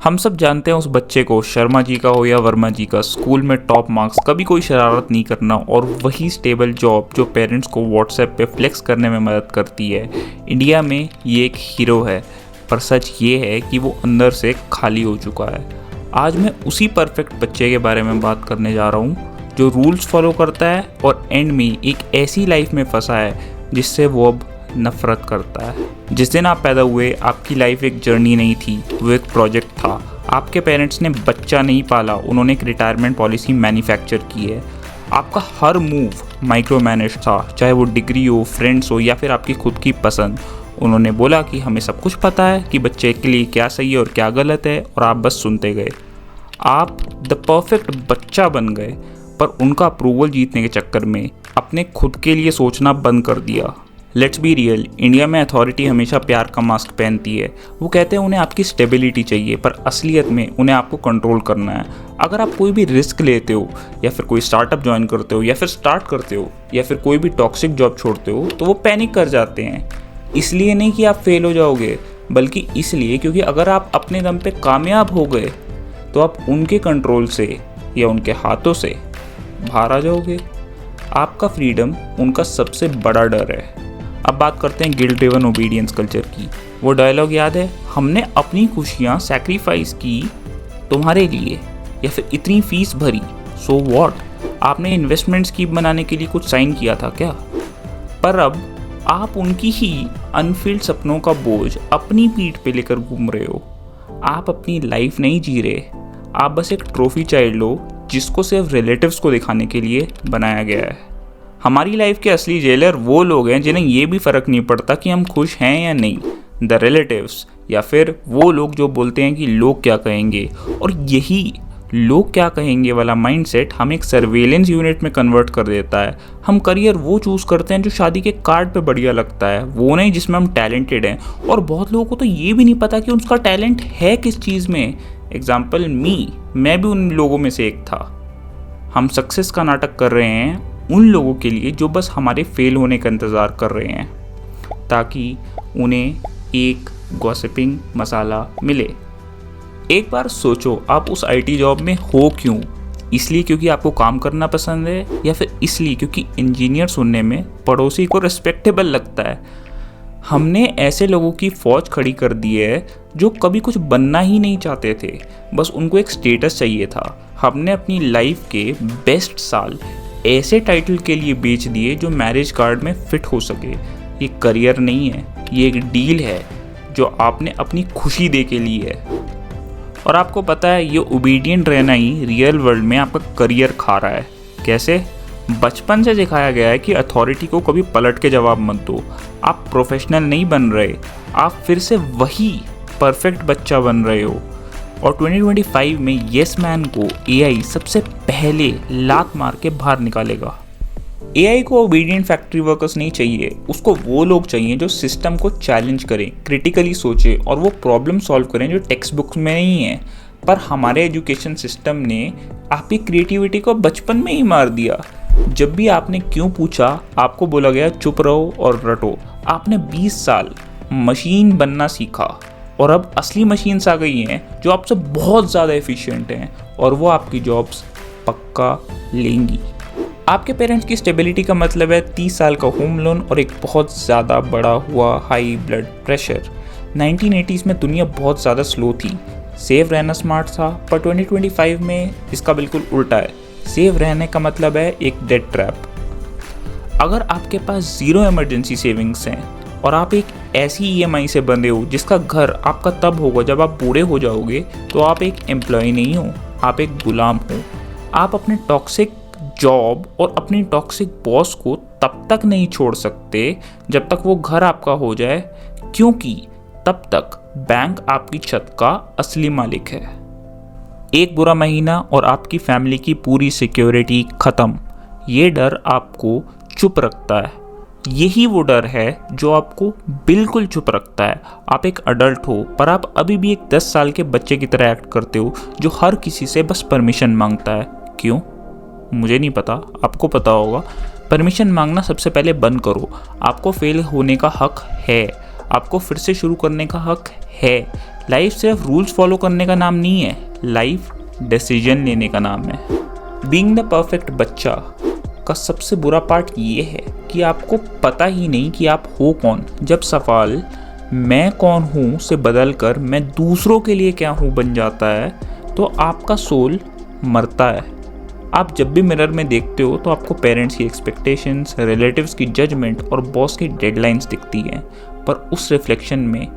हम सब जानते हैं उस बच्चे को, शर्मा जी का हो या वर्मा जी का, स्कूल में टॉप मार्क्स, कभी कोई शरारत नहीं करना और वही स्टेबल जॉब जो पेरेंट्स को व्हाट्सएप पे फ्लेक्स करने में मदद करती है। इंडिया में ये एक हीरो है, पर सच ये है कि वो अंदर से खाली हो चुका है। आज मैं उसी परफेक्ट बच्चे के बारे में बात करने जा रहा हूँ जो रूल्स फॉलो करता है और एंड में एक ऐसी लाइफ में फंसा है जिससे वो अब नफरत करता है। जिस दिन आप पैदा हुए आपकी लाइफ एक जर्नी नहीं थी, वो एक प्रोजेक्ट था। आपके पेरेंट्स ने बच्चा नहीं पाला, उन्होंने एक रिटायरमेंट पॉलिसी मैन्युफैक्चर की है। आपका हर मूव माइक्रो मैनेज था, चाहे वो डिग्री हो, फ्रेंड्स हो या फिर आपकी खुद की पसंद। उन्होंने बोला कि हमें सब कुछ पता है कि बच्चे के लिए क्या सही है और क्या गलत है, और आप बस सुनते गए। आप द परफेक्ट बच्चा बन गए, पर उनका अप्रूवल जीतने के चक्कर में अपने खुद के लिए सोचना बंद कर दिया। लेट्स बी रियल, इंडिया में अथॉरिटी हमेशा प्यार का मास्क पहनती है। वो कहते हैं उन्हें आपकी स्टेबिलिटी चाहिए, पर असलियत में उन्हें आपको कंट्रोल करना है। अगर आप कोई भी रिस्क लेते हो या फिर कोई स्टार्टअप ज्वाइन करते हो या फिर स्टार्ट करते हो या फिर कोई भी टॉक्सिक जॉब छोड़ते हो, तो वो पैनिक कर जाते हैं। इसलिए नहीं कि आप फेल हो जाओगे, बल्कि इसलिए क्योंकि अगर आप अपने दम पे कामयाब हो गए तो आप उनके कंट्रोल से या उनके हाथों से बाहर आ जाओगे। आपका फ्रीडम उनका सबसे बड़ा डर है। अब बात करते हैं गिल्ट ड्रिवन ओबीडियंस कल्चर की। वो डायलॉग याद है, हमने अपनी खुशियाँ सैक्रिफाइस की तुम्हारे लिए, या फिर इतनी फीस भरी, सो व्हाट? आपने इन्वेस्टमेंट स्कीम बनाने के लिए कुछ साइन किया था क्या? पर अब आप उनकी ही अनफिल्ड सपनों का बोझ अपनी पीठ पे लेकर घूम रहे हो। आप अपनी लाइफ नहीं जी रहे, आप बस एक ट्रॉफी चाइल्ड हो जिसको सिर्फ रिलेटिव्स को दिखाने के लिए बनाया गया है। हमारी लाइफ के असली जेलर वो लोग हैं जिन्हें ये भी फ़र्क नहीं पड़ता कि हम खुश हैं या नहीं, द रिलेटिव्स, या फिर वो लोग जो बोलते हैं कि लोग क्या कहेंगे। और यही लोग क्या कहेंगे वाला माइंडसेट हमें एक सर्वेलेंस यूनिट में कन्वर्ट कर देता है। हम करियर वो चूज़ करते हैं जो शादी के कार्ड पे बढ़िया लगता है, वो नहीं जिसमें हम टैलेंटेड हैं। और बहुत लोगों को तो ये भी नहीं पता कि उनका टैलेंट है किस चीज़ में। एग्जाम्पल मैं भी उन लोगों में से एक था। हम सक्सेस का नाटक कर रहे हैं उन लोगों के लिए जो बस हमारे फेल होने का इंतज़ार कर रहे हैं ताकि उन्हें एक गॉसिपिंग मसाला मिले। एक बार सोचो, आप उस आईटी जॉब में हो क्यों? इसलिए क्योंकि आपको काम करना पसंद है, या फिर इसलिए क्योंकि इंजीनियर सुनने में पड़ोसी को रिस्पेक्टेबल लगता है? हमने ऐसे लोगों की फौज खड़ी कर दी है जो कभी कुछ बनना ही नहीं चाहते थे, बस उनको एक स्टेटस चाहिए था। हमने अपनी लाइफ के बेस्ट साल ऐसे टाइटल के लिए बेच दिए जो मैरिज कार्ड में फिट हो सके। ये करियर नहीं है, ये एक डील है जो आपने अपनी खुशी दे के ली है। और आपको पता है, ये ओबीडियंट रहना ही रियल वर्ल्ड में आपका करियर खा रहा है। कैसे? बचपन से सिखाया गया है कि अथॉरिटी को कभी पलट के जवाब मत दो। आप प्रोफेशनल नहीं बन रहे, आप फिर से वही परफेक्ट बच्चा बन रहे हो। और 2025 में येस मैन को एआई सबसे पहले लात मार के बाहर निकालेगा। एआई को ओबीडियंट फैक्ट्री वर्कर्स नहीं चाहिए, उसको वो लोग चाहिए जो सिस्टम को चैलेंज करें, क्रिटिकली सोचे और वो प्रॉब्लम सॉल्व करें जो टेक्स्ट बुक्स में नहीं है। पर हमारे एजुकेशन सिस्टम ने आपकी क्रिएटिविटी को बचपन में ही मार दिया। जब भी आपने क्यों पूछा, आपको बोला गया चुप रहो और रटो। आपने 20 साल मशीन बनना सीखा और अब असली मशीन्स आ गई हैं जो आपसे बहुत ज़्यादा एफिशिएंट हैं, और वो आपकी जॉब्स पक्का लेंगी। आपके पेरेंट्स की स्टेबिलिटी का मतलब है 30 साल का होम लोन और एक बहुत ज़्यादा बड़ा हुआ हाई ब्लड प्रेशर। 1980s में दुनिया बहुत ज़्यादा स्लो थी, सेव रहना स्मार्ट था, पर 2025 में इसका बिल्कुल उल्टा है। सेव रहने का मतलब है एक डेट ट्रैप। अगर आपके पास ज़ीरो इमरजेंसी सेविंग्स हैं और आप एक ऐसी ईएमआई से बंधे हो जिसका घर आपका तब होगा जब आप बूढ़े हो जाओगे, तो आप एक एम्प्लॉय नहीं हो, आप एक गुलाम हो। आप अपने टॉक्सिक जॉब और अपनी टॉक्सिक बॉस को तब तक नहीं छोड़ सकते जब तक वो घर आपका हो जाए, क्योंकि तब तक बैंक आपकी छत का असली मालिक है। एक बुरा महीना और आपकी फैमिली की पूरी सिक्योरिटी खत्म। ये डर आपको चुप रखता है। यही वो डर है जो आपको बिल्कुल चुप रखता है। आप एक अडल्ट हो, पर आप अभी भी एक 10 साल के बच्चे की तरह एक्ट करते हो जो हर किसी से बस परमिशन मांगता है। क्यों? मुझे नहीं पता, आपको पता होगा। परमिशन मांगना सबसे पहले बंद करो। आपको फेल होने का हक है, आपको फिर से शुरू करने का हक है, लाइफ सिर्फ रूल्स फॉलो करने का नाम नहीं है, लाइफ डिसीजन लेने का नाम है। बीइंग द परफेक्ट बच्चा का सबसे बुरा पार्ट ये है कि आपको पता ही नहीं कि आप हो कौन। जब सवाल मैं कौन हूँ से बदल कर मैं दूसरों के लिए क्या हूँ बन जाता है, तो आपका सोल मरता है। आप जब भी मिरर में देखते हो तो आपको पेरेंट्स की एक्सपेक्टेशंस, रिलेटिव्स की जजमेंट और बॉस की डेडलाइंस दिखती हैं, पर उस रिफ्लेक्शन में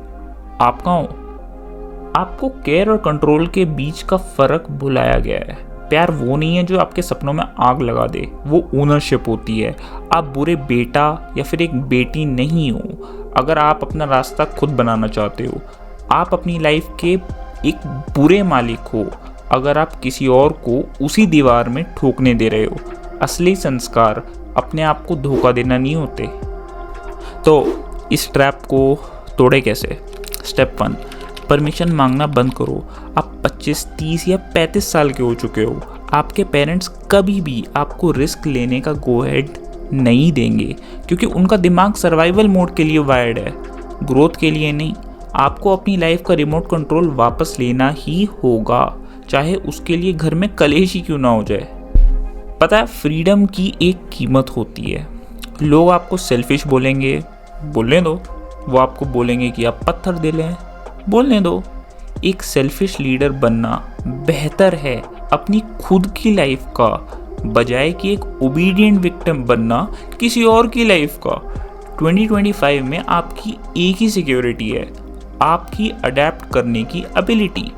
आप कहाँ हो? आपको केयर और कंट्रोल के बीच का फ़र्क भुलाया गया है। प्यार वो नहीं है जो आपके सपनों में आग लगा दे, वो ओनरशिप होती है। आप बुरे बेटा या फिर एक बेटी नहीं हो अगर आप अपना रास्ता खुद बनाना चाहते हो। आप अपनी लाइफ के एक बुरे मालिक हो अगर आप किसी और को उसी दीवार में ठोकने दे रहे हो। असली संस्कार अपने आप को धोखा देना नहीं होते। तो इस ट्रैप को तोड़े कैसे? स्टेप 1, परमिशन मांगना बंद करो। आप 25, 30 या 35 साल के हो चुके हो। आपके पेरेंट्स कभी भी आपको रिस्क लेने का गो हेड नहीं देंगे, क्योंकि उनका दिमाग सर्वाइवल मोड के लिए वायर्ड है, ग्रोथ के लिए नहीं। आपको अपनी लाइफ का रिमोट कंट्रोल वापस लेना ही होगा, चाहे उसके लिए घर में कलेश ही क्यों ना हो जाए। पता है, फ्रीडम की एक कीमत होती है। लोग आपको सेल्फिश बोलेंगे, बोलने दो। वो आपको बोलेंगे कि आप पत्थर दिल हैं, बोलने दो। एक सेल्फिश लीडर बनना बेहतर है अपनी खुद की लाइफ का, बजाय कि एक ओबीडियंट विक्टिम बनना किसी और की लाइफ का। 2025 में आपकी एक ही सिक्योरिटी है, आपकी अडेप्ट करने की एबिलिटी।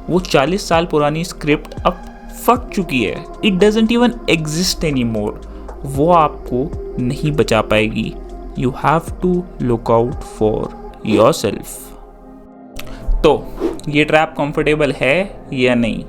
वो 40 साल पुरानी स्क्रिप्ट अब फट चुकी है, it doesn't even exist any more. वो आपको नहीं बचा पाएगी। You have to look out for yourself. तो ये ट्रैप कंफर्टेबल है या नहीं?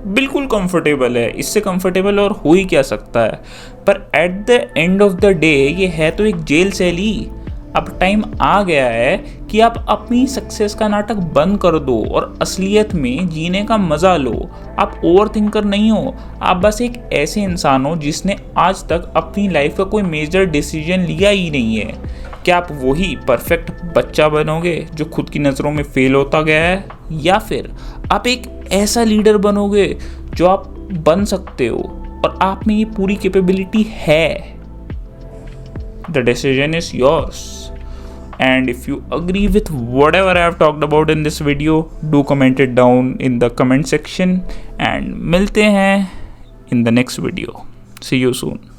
बिल्कुल कंफर्टेबल है, इससे कंफर्टेबल और हो ही क्या सकता है। पर at the end of the day ये है तो एक जेल सेल ही। अब टाइम आ गया है कि आप अपनी सक्सेस का नाटक बंद कर दो और असलियत में जीने का मजा लो। आप ओवर थिंकर नहीं हो, आप बस एक ऐसे इंसान हो जिसने आज तक अपनी लाइफ का कोई मेजर डिसीजन लिया ही नहीं है। क्या आप वही परफेक्ट बच्चा बनोगे जो खुद की नज़रों में फेल होता गया है, या फिर आप एक ऐसा लीडर बनोगे जो आप बन सकते हो और आप में ये पूरी कैपेबिलिटी है? The decision is yours. And if you agree with whatever I have talked about in this video, do comment it down in the comment section and मिलते हैं in the next video. See you soon.